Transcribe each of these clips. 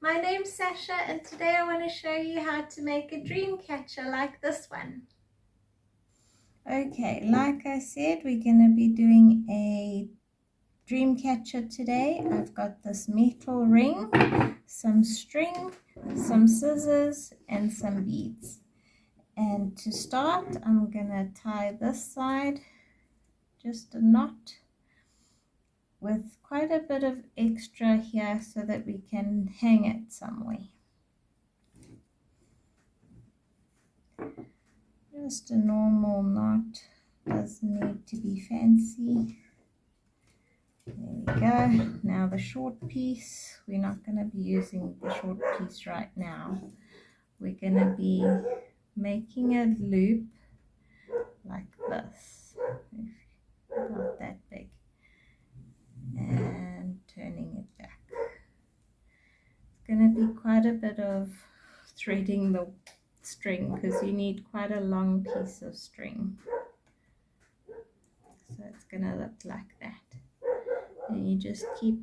My name's Sasha and today I want to show you how to make a dream catcher like this one. Okay, like I said, we're going to be doing a dream catcher today. I've got this metal ring, some string, some scissors and some beads. And to start, I'm going to tie this side, just a knot, with quite a bit of extra here so that we can hang it somewhere. Just a normal knot, doesn't need to be fancy. There we go. Now the short piece, we're not going to be using the short piece right now. We're going to be making a loop like this, about that big, and turning it back. It's going to be quite a bit of threading the string because you need quite a long piece of string. So it's going to look like that. And you just keep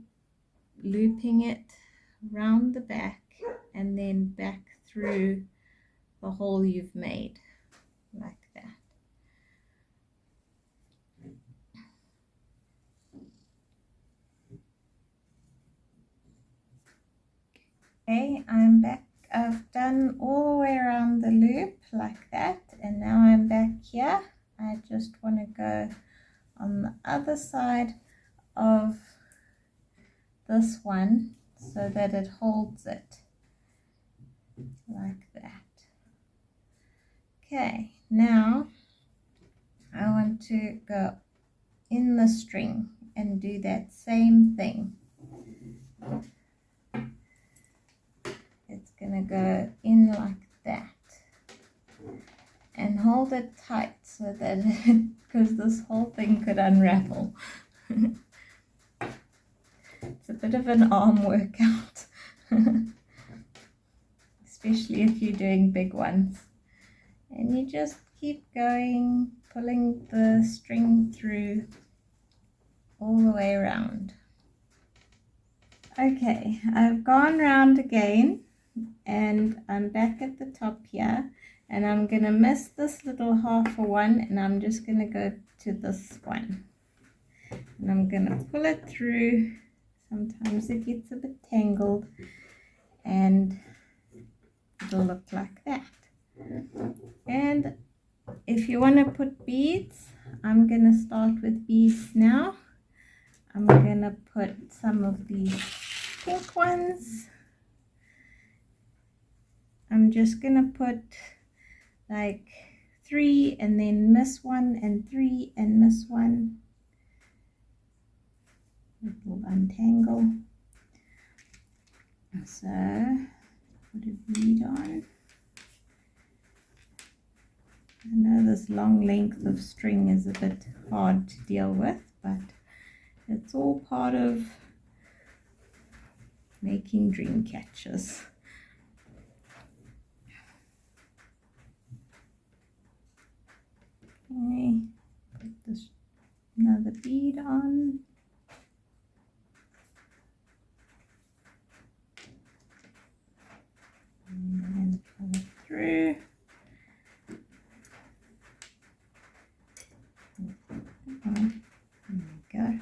looping it round the back and then back through the hole you've made, like that. Okay, I'm back. I've done all the way around the loop like that, and now I'm back here. I just want to go on the other side of this one so that it holds it like that. Okay, now I want to go in the string and do that same thing. It's gonna go in like that and hold it tight so that because this whole thing could unravel. It's a bit of an arm workout, especially if you're doing big ones. And you just keep going, pulling the string through all the way around. Okay, I've gone round again and I'm back at the top here, and I'm going to miss this little half a one and I'm just going to go to this one. And I'm going to pull it through. Sometimes it gets a bit tangled and it'll look like that. And if you want to put beads, I'm going to start with beads now. I'm going to put some of these pink ones. I'm just going to put like 3 and then miss 1 and 3 and miss 1. It will untangle. So put a bead on. I know this long length of string is a bit hard to deal with, but it's all part of making dream catchers. Okay, put this another bead on. And then pull it through. There we go.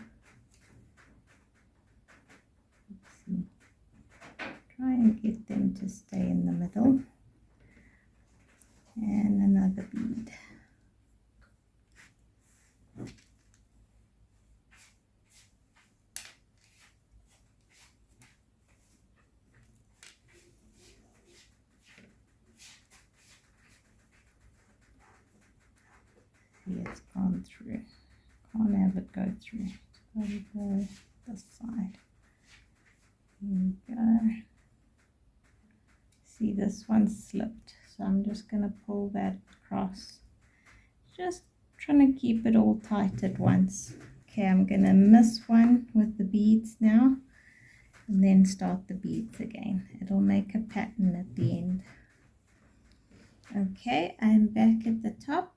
Let's see. Try and get them to stay in the middle. And another bead. See, it's gone through. Can't have it go through. It's got to go this side. There we go. See, this one slipped, so I'm just going to pull that across. Just trying to keep it all tight at once. Okay, I'm going to miss one with the beads now, and then start the beads again. It'll make a pattern at the end. Okay, I'm back at the top,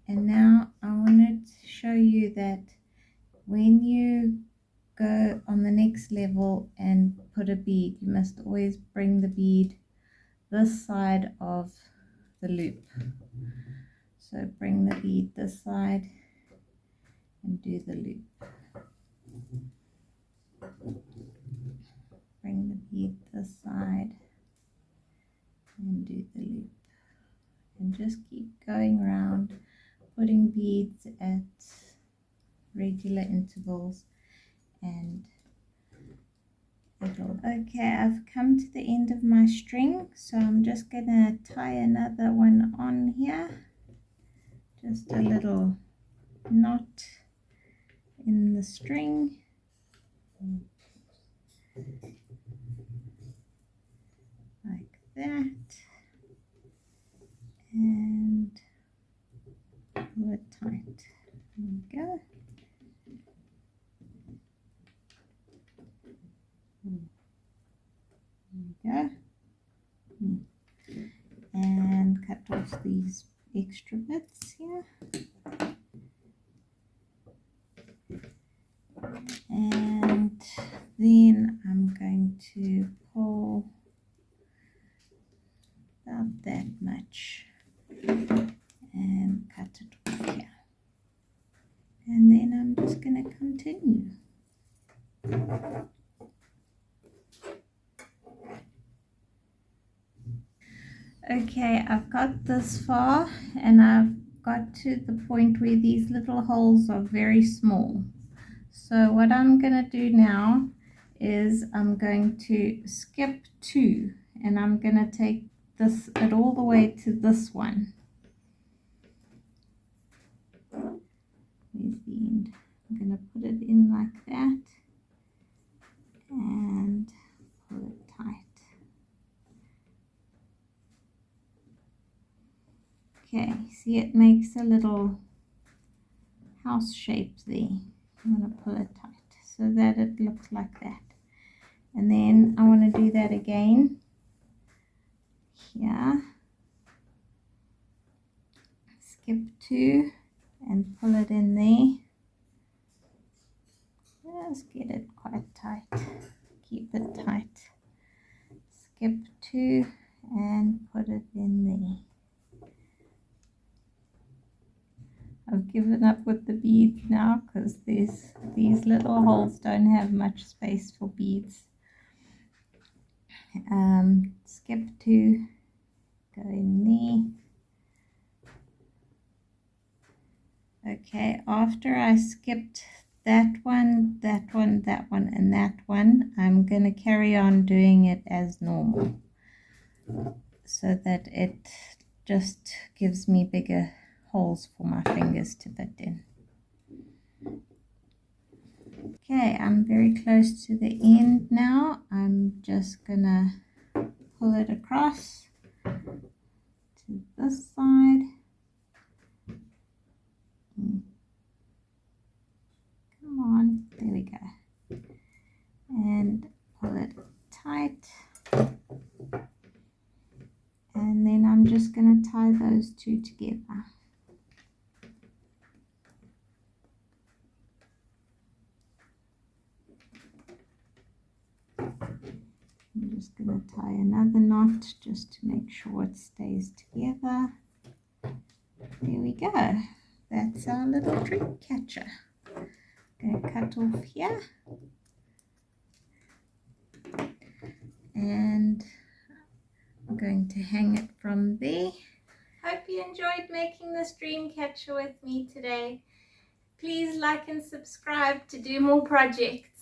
and now I wanted to show you that when you go on the next level and put a bead, you must always bring the bead this side of the loop. So bring the bead this side and do the loop. Bring the bead this side and do the loop. And just keep going around, putting beads at regular intervals, and okay, I've come to the end of my string, so I'm just gonna tie another one on here, just a little knot in the string, like that, and pull it tight. There we go. There we go. And cut off these extra bits here. And then I'm going to pull about that much and cut it off here. And then I'm just going to continue. Okay, I've got this far and I've got to the point where these little holes are very small. So what I'm going to do now is I'm going to skip 2 and I'm going to take it all the way to this one. There's the end. I'm going to put it in like that and pull it tight. Okay, see, it makes a little house shape there. I'm going to pull it tight so that it looks like that. And then I want to do that again here. Skip 2 and pull it in there. Just get it quite tight. Keep it tight. Skip 2 and put it in there. I've given up with the beads now because these little holes don't have much space for beads. Skip 2, go in there. Okay, after I skipped that one, that one, that one, and that one, I'm going to carry on doing it as normal so that it just gives me bigger holes for my fingers to fit in. Okay, I'm very close to the end now. I'm just gonna pull it across to this side. Come on, there we go. And pull it tight. And then I'm just gonna tie those 2 together. I'm just going to tie another knot just to make sure it stays together. There we go. That's our little dream catcher. I'm going to cut off here. And I'm going to hang it from there. Hope you enjoyed making this dream catcher with me today. Please like and subscribe to do more projects.